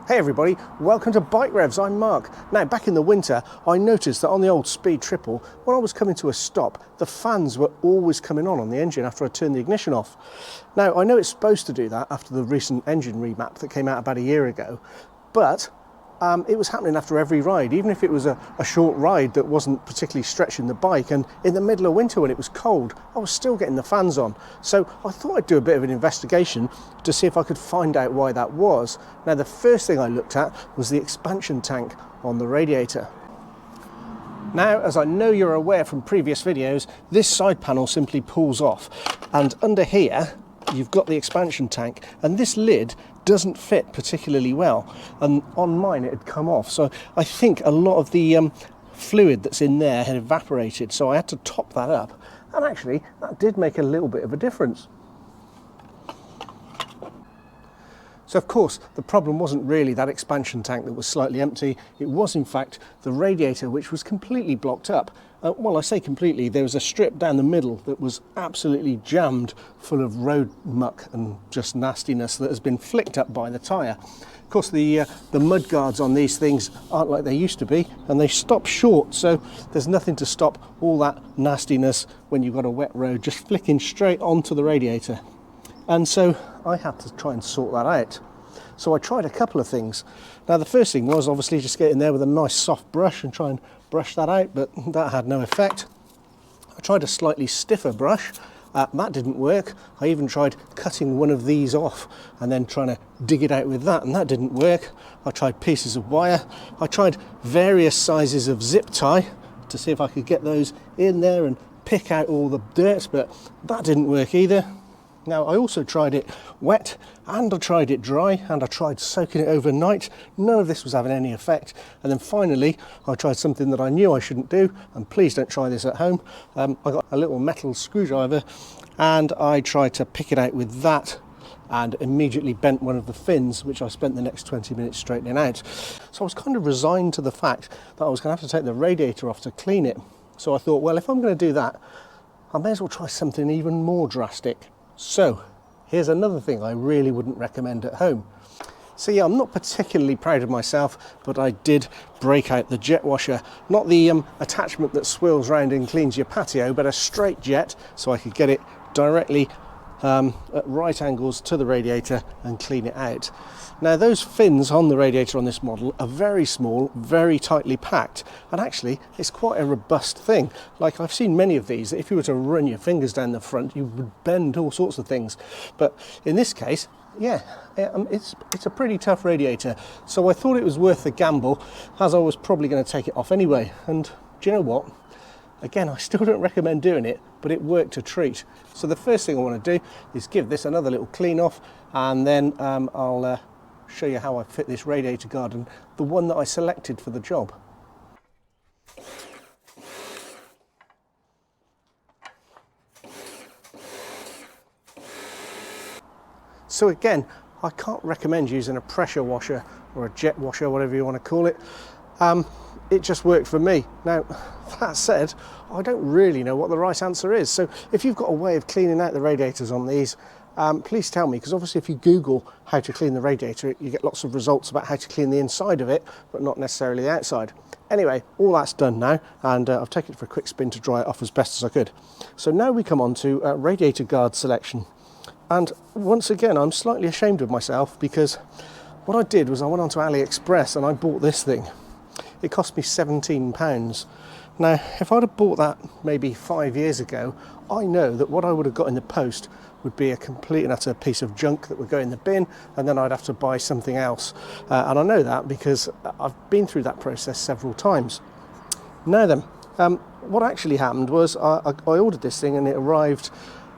Hey everybody, welcome to Bike Revs, I'm Mark. Now back in the winter I noticed that on the old Speed Triple, when I was coming to a stop, the fans were always coming on the engine after I turned the ignition off. Now I know it's supposed to do that after the recent engine remap that came out about a year ago, but it was happening after every ride, even if it was a short ride that wasn't particularly stretching the bike, and in the middle of winter when it was cold I was still getting the fans on. So I thought I'd do a bit of an investigation to see if I could find out why that was. Now the first thing I looked at was the expansion tank on the radiator. Now, as I know you're aware from previous videos, this side panel simply pulls off, and under here you've got the expansion tank, and this lid doesn't fit particularly well, and on mine it had come off, so I think a lot of the fluid that's in there had evaporated, so I had to top that up, and actually that did make a little bit of a difference. So of course the problem wasn't really that expansion tank that was slightly empty, it was in fact the radiator, which was completely blocked up. Well, I say completely, there was a strip down the middle that was absolutely jammed full of road muck and just nastiness that has been flicked up by the tyre. Of course the mud guards on these things aren't like they used to be, and they stop short, so there's nothing to stop all that nastiness when you've got a wet road just flicking straight onto the radiator. And so I had to try and sort that out. So I tried a couple of things. Now the first thing was obviously just get in there with a nice soft brush and try and brush that out, but that had no effect. I tried a slightly stiffer brush, that didn't work. I even tried cutting one of these off and then trying to dig it out with that, and that didn't work. I tried pieces of wire. I tried various sizes of zip tie to see if I could get those in there and pick out all the dirt, but that didn't work either. Now I also tried it wet, and I tried it dry, and I tried soaking it overnight. None of this was having any effect. And then finally I tried something that I knew I shouldn't do, and please don't try this at home. I got a little metal screwdriver and I tried to pick it out with that, and immediately bent one of the fins, which I spent the next 20 minutes straightening out. So I was kind of resigned to the fact that I was going to have to take the radiator off to clean it. So I thought, well, if I'm going to do that, I may as well try something even more drastic. So here's another thing I really wouldn't recommend at home. So yeah, I'm not particularly proud of myself, but I did break out the jet washer. Not the attachment that swirls around and cleans your patio, but a straight jet, so I could get it directly at right angles to the radiator and clean it out. Now those fins on the radiator on this model are very small, very tightly packed, and actually it's quite a robust thing. Like, I've seen many of these that if you were to run your fingers down the front you would bend all sorts of things, but in this case, yeah, it's a pretty tough radiator. So I thought it was worth the gamble, as I was probably going to take it off anyway. And do you know what? Again, I still don't recommend doing it, but it worked a treat. So the first thing I want to do is give this another little clean off, and then I'll show you how I fit this radiator guard, and the one that I selected for the job. So again, I can't recommend using a pressure washer or a jet washer, whatever you want to call it. It just worked for me. Now, that said, I don't really know what the right answer is. So if you've got a way of cleaning out the radiators on these, please tell me, because obviously if you Google how to clean the radiator, you get lots of results about how to clean the inside of it, but not necessarily the outside. Anyway, all that's done now, and I've taken it for a quick spin to dry it off as best as I could. So now we come on to radiator guard selection. And once again, I'm slightly ashamed of myself, because what I did was I went onto AliExpress and I bought this thing. It cost me £17. Now, if I'd have bought that maybe 5 years ago, I know that what I would have got in the post would be a complete and utter piece of junk that would go in the bin, and then I'd have to buy something else. And I know that because I've been through that process several times. Now then, what actually happened was I ordered this thing and it arrived,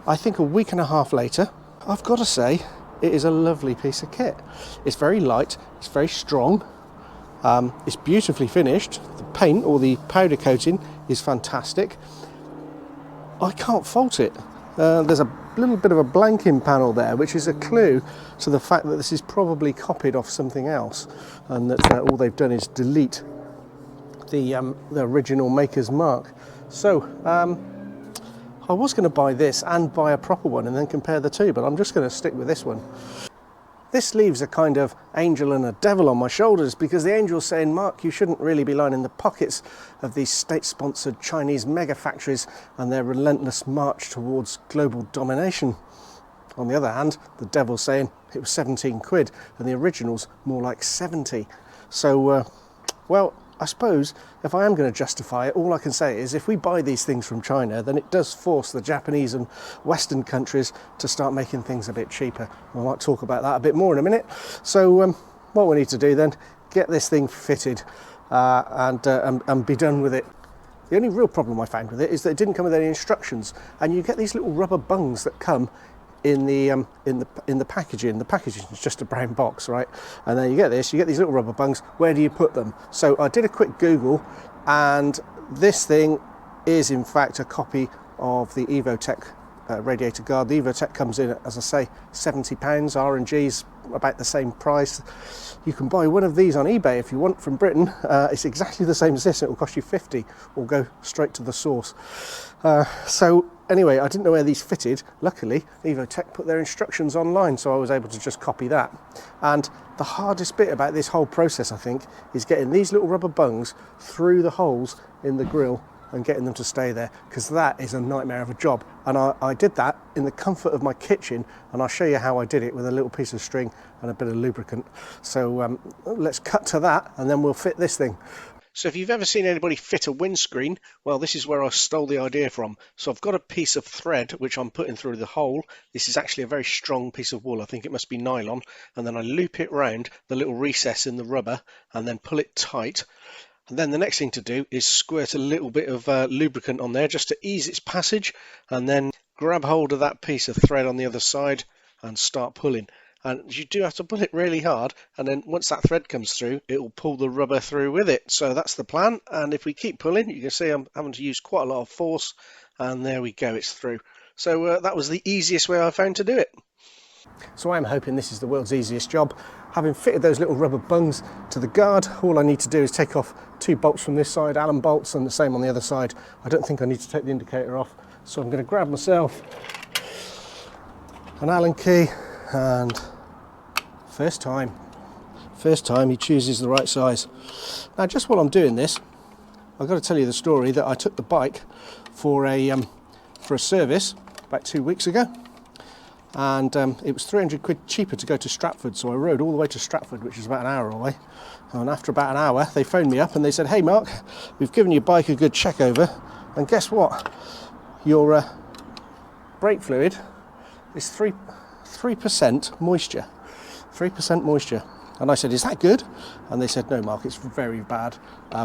I think, a week and a half later. I've got to say, it is a lovely piece of kit. It's very light, it's very strong. It's beautifully finished. The paint, or the powder coating, is fantastic. I can't fault it. There's a little bit of a blanking panel there, which is a clue to the fact that this is probably copied off something else, and that all they've done is delete the original maker's mark. So I was going to buy this and buy a proper one and then compare the two, but I'm just going to stick with this one. This leaves a kind of angel and a devil on my shoulders, because the angel's saying, Mark, you shouldn't really be lining the pockets of these state-sponsored Chinese mega factories and their relentless march towards global domination. On the other hand, the devil's saying it was 17 quid and the original's more like 70. So, well, I suppose if I am going to justify it, all I can say is if we buy these things from China, then it does force the Japanese and Western countries to start making things a bit cheaper. I might talk about that a bit more in a minute. So what we need to do then, get this thing fitted and be done with it. The only real problem I found with it is that it didn't come with any instructions, and you get these little rubber bungs that come in the packaging. The packaging is just a brown box, right? And then you get these little rubber bungs. Where do you put them? So I did a quick Google, and this thing is in fact a copy of the Evotech radiator guard. The Evotech comes in, as I say, £70. R&G's about the same price. You can buy one of these on eBay if you want from Britain. It's exactly the same as this. It will cost you 50, or go straight to the source. So anyway, I didn't know where these fitted. Luckily, Evotech put their instructions online, so I was able to just copy that. And the hardest bit about this whole process, I think, is getting these little rubber bungs through the holes in the grill and getting them to stay there, because that is a nightmare of a job. And I did that in the comfort of my kitchen, and I'll show you how I did it with a little piece of string and a bit of lubricant. So let's cut to that, and then we'll fit this thing. So if you've ever seen anybody fit a windscreen, well, this is where I stole the idea from. So I've got a piece of thread which I'm putting through the hole. This is actually a very strong piece of wool. I think it must be nylon. And then I loop it round the little recess in the rubber and then pull it tight. And then the next thing to do is squirt a little bit of lubricant on there just to ease its passage, and then grab hold of that piece of thread on the other side and start pulling. And you do have to pull it really hard, and then once that thread comes through, it will pull the rubber through with it. So that's the plan, and if we keep pulling, you can see I'm having to use quite a lot of force, and there we go, it's through. So that was the easiest way I found to do it. So I'm hoping this is the world's easiest job. Having fitted those little rubber bungs to the guard, all I need to do is take off 2 bolts from this side, Allen bolts, and the same on the other side. I don't think I need to take the indicator off, so I'm going to grab myself an Allen key, and first time he chooses the right size. Now, just while I'm doing this, I've got to tell you the story that I took the bike for a service about 2 weeks ago. And it was 300 quid cheaper to go to Stratford, so I rode all the way to Stratford, which is about an hour away. And after about an hour, they phoned me up and they said, "Hey Mark, we've given your bike a good check over, and guess what? Your brake fluid is 3% moisture. 3% moisture." And I said, "Is that good?" And they said, "No Mark, it's very bad.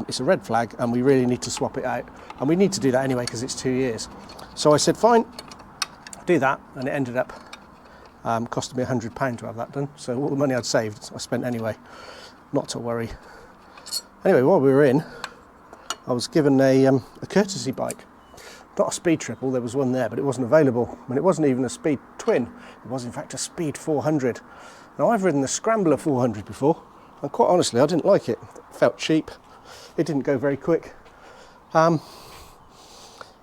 It's a red flag and we really need to swap it out. And we need to do that anyway because it's 2 years." So I said, "Fine, do that," and it ended up costing me £100 to have that done. So all the money I'd saved, I spent anyway. Not to worry. Anyway, while we were in, I was given a courtesy bike. Not a speed triple, there was one there, but it wasn't available. And it wasn't even a speed twin. It was in fact a speed 400. Now, I've ridden the Scrambler 400 before, and quite honestly, I didn't like it. It felt cheap. It didn't go very quick.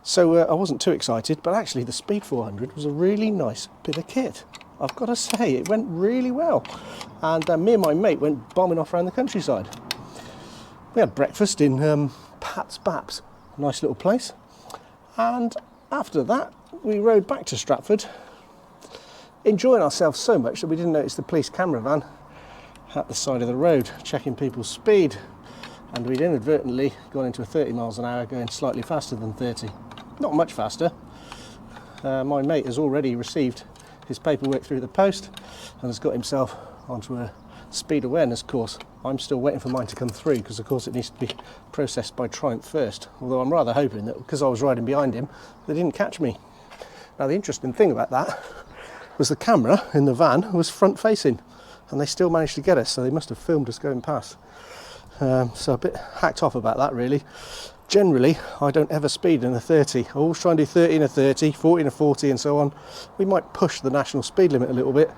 So I wasn't too excited, but actually the Speed 400 was a really nice bit of kit. I've got to say, it went really well. And me and my mate went bombing off around the countryside. We had breakfast in Pat's Baps, a nice little place. And after that, we rode back to Stratford, enjoying ourselves so much that we didn't notice the police camera van at the side of the road, checking people's speed. And we'd inadvertently gone into a 30 miles an hour, going slightly faster than 30. Not much faster. My mate has already received his paperwork through the post and has got himself onto a speed awareness course. I'm still waiting for mine to come through because of course it needs to be processed by Triumph first, although I'm rather hoping that because I was riding behind him they didn't catch me. Now, the interesting thing about that was the camera in the van was front facing and they still managed to get us, so they must have filmed us going past. So a bit hacked off about that really. Generally, I don't ever speed in a 30. I always try and do 30 in a 30, 40 in a 40 and so on. We might push the national speed limit a little bit,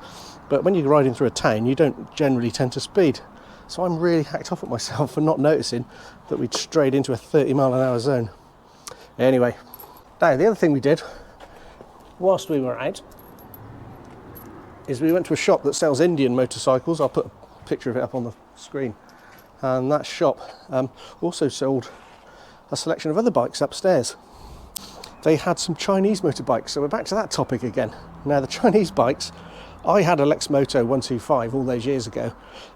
but when you're riding through a town, you don't generally tend to speed. So I'm really hacked off at myself for not noticing that we'd strayed into a 30 mile an hour zone. Anyway, now the other thing we did whilst we were out is we went to a shop that sells Indian motorcycles. I'll put a picture of it up on the screen. And that shop also sold a selection of other bikes upstairs. They had some Chinese motorbikes, so we're back to that topic again. Now the Chinese bikes, I had a Lexmoto 125 all those years ago,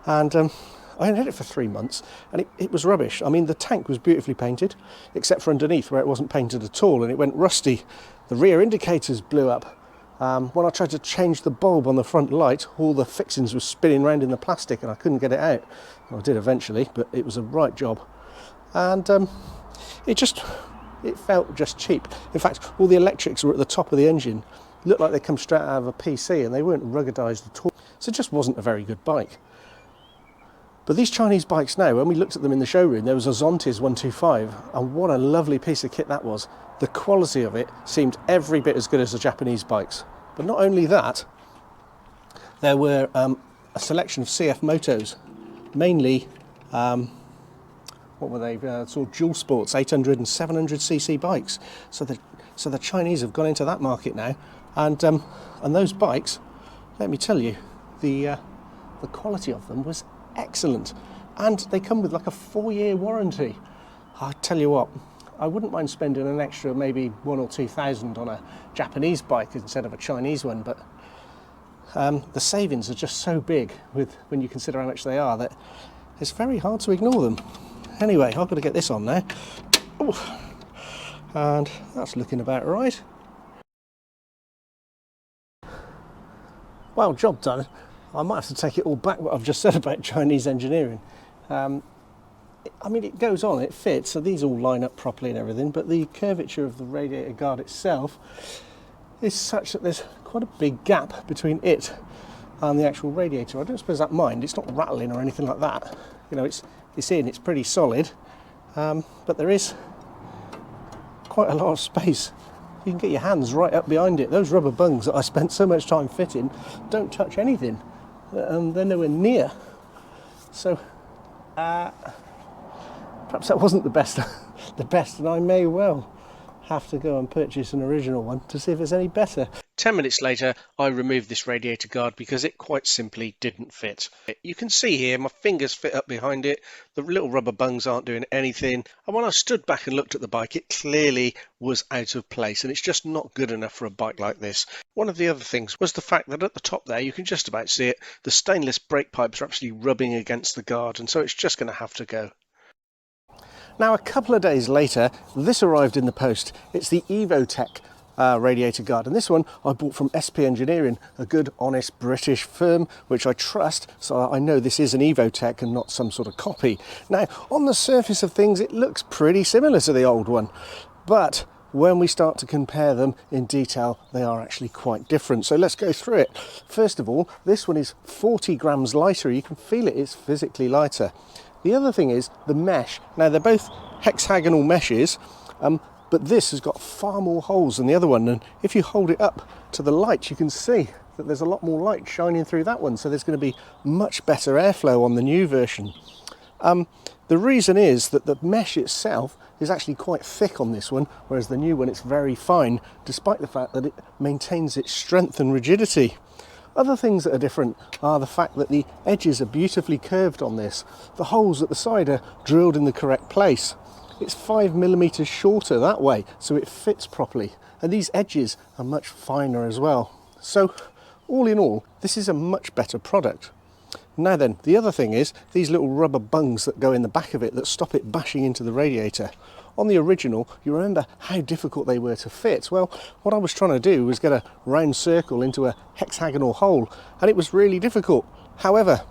and I had it for 3 months, and it was rubbish. I mean, the tank was beautifully painted, except for underneath where it wasn't painted at all, and it went rusty. The rear indicators blew up. When I tried to change the bulb on the front light, all the fixings were spinning around in the plastic, and I couldn't get it out. Well, I did eventually, but it was a right job. And it felt just cheap. In fact, all the electrics were at the top of the engine. It looked like they come straight out of a PC, and they weren't ruggedised at all. So it just wasn't a very good bike. But these Chinese bikes now, when we looked at them in the showroom, there was a Zontes 125, and what a lovely piece of kit that was. The quality of it seemed every bit as good as the Japanese bikes. But not only that, there were a selection of CF motos, mainly what were they? Sort of dual sports, 800 and 700cc bikes. So the Chinese have gone into that market now, and those bikes, let me tell you, the quality of them was excellent, and they come with like a 4-year warranty. I tell you what, I wouldn't mind spending an extra maybe 1,000 or 2,000 on a Japanese bike instead of a Chinese one, but the savings are just so big when you consider how much they are that it's very hard to ignore them. Anyway, I've got to get this on now. Ooh. And that's looking about right. Well, job done. I might have to take it all back what I've just said about Chinese engineering. I mean, it goes on, it fits, so these all line up properly and everything, but the curvature of the radiator guard itself is such that there's quite a big gap between it and the actual radiator. I don't suppose that mind, it's not rattling or anything like that. You know, it's pretty solid, but there is quite a lot of space. You can get your hands right up behind it. Those rubber bungs that I spent so much time fitting don't touch anything, and they're nowhere near. So perhaps that wasn't the best, and I may well have to go and purchase an original one to see if it's any better. 10 minutes later, I removed this radiator guard because it quite simply didn't fit. You can see here my fingers fit up behind it, the little rubber bungs aren't doing anything, and when I stood back and looked at the bike, it clearly was out of place, and it's just not good enough for a bike like this. One of the other things was the fact that at the top there, you can just about see it, the stainless brake pipes are actually rubbing against the guard, and so it's just going to have to go. Now, a couple of days later, this arrived in the post. It's the Evotech radiator guard, and this one I bought from SP Engineering, a good honest British firm which I trust, so I know this is an Evotech and not some sort of copy. Now, on the surface of things it looks pretty similar to the old one, but when we start to compare them in detail, they are actually quite different. So let's go through it. First of all, this one is 40 grams lighter. You can feel it, it's physically lighter. The other thing is the mesh. Now, they're both hexagonal meshes, but this has got far more holes than the other one, and if you hold it up to the light, you can see that there's a lot more light shining through that one, so there's going to be much better airflow on the new version. The reason is that the mesh itself is actually quite thick on this one, whereas the new one it's very fine, despite the fact that it maintains its strength and rigidity. Other things that are different are the fact that the edges are beautifully curved on this. The holes at the side are drilled in the correct place. It's 5mm shorter that way, so it fits properly. And these edges are much finer as well. So, all in all, this is a much better product. Now then, the other thing is these little rubber bungs that go in the back of it that stop it bashing into the radiator. On the original, you remember how difficult they were to fit. Well, what I was trying to do was get a round circle into a hexagonal hole, and it was really difficult. However,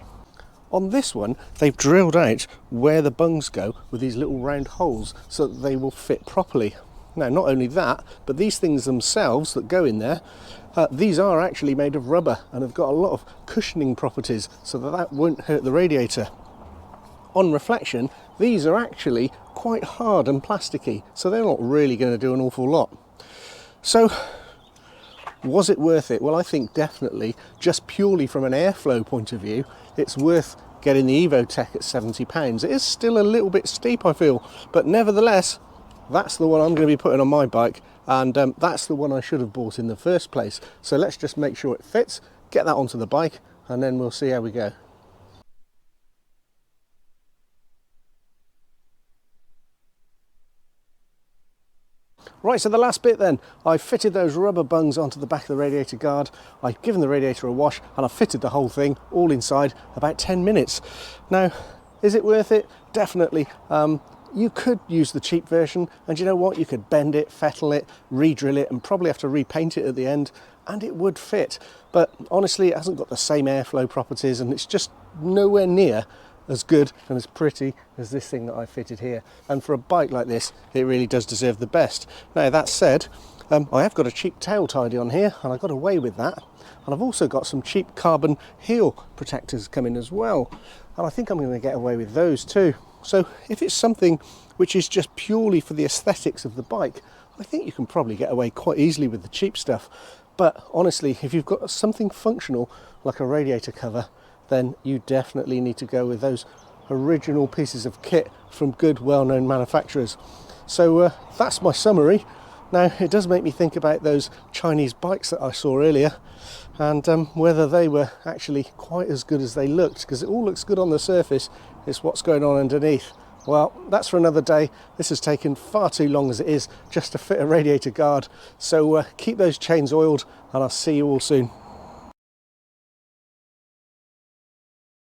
on this one, they've drilled out where the bungs go with these little round holes so that they will fit properly. Now, not only that, but these things themselves that go in there, these are actually made of rubber and have got a lot of cushioning properties so that won't hurt the radiator. On reflection, these are actually quite hard and plasticky, so they're not really going to do an awful lot. So, was it worth it? Well, I think definitely, just purely from an airflow point of view, it's worth getting the Evotech at £70. It is still a little bit steep, I feel, but nevertheless, that's the one I'm going to be putting on my bike, and that's the one I should have bought in the first place. So let's just make sure it fits, get that onto the bike, and then we'll see how we go. Right, so the last bit then, I fitted those rubber bungs onto the back of the radiator guard, I've given the radiator a wash, and I fitted the whole thing all inside about 10 minutes. Now, is it worth it? Definitely. You could use the cheap version, and you know what? You could bend it, fettle it, re-drill it, and probably have to repaint it at the end, and it would fit. But honestly, it hasn't got the same airflow properties, and it's just nowhere near as good and as pretty as this thing that I fitted here. And for a bike like this, it really does deserve the best. Now, that said, I have got a cheap tail tidy on here, and I got away with that. And I've also got some cheap carbon heel protectors coming as well, and I think I'm going to get away with those too. So if it's something which is just purely for the aesthetics of the bike, I think you can probably get away quite easily with the cheap stuff. But honestly, if you've got something functional like a radiator cover, then you definitely need to go with those original pieces of kit from good, well-known manufacturers. So that's my summary. Now, it does make me think about those Chinese bikes that I saw earlier, and whether they were actually quite as good as they looked, because it all looks good on the surface. It's what's going on underneath. Well, that's for another day. This has taken far too long as it is just to fit a radiator guard. So keep those chains oiled, and I'll see you all soon.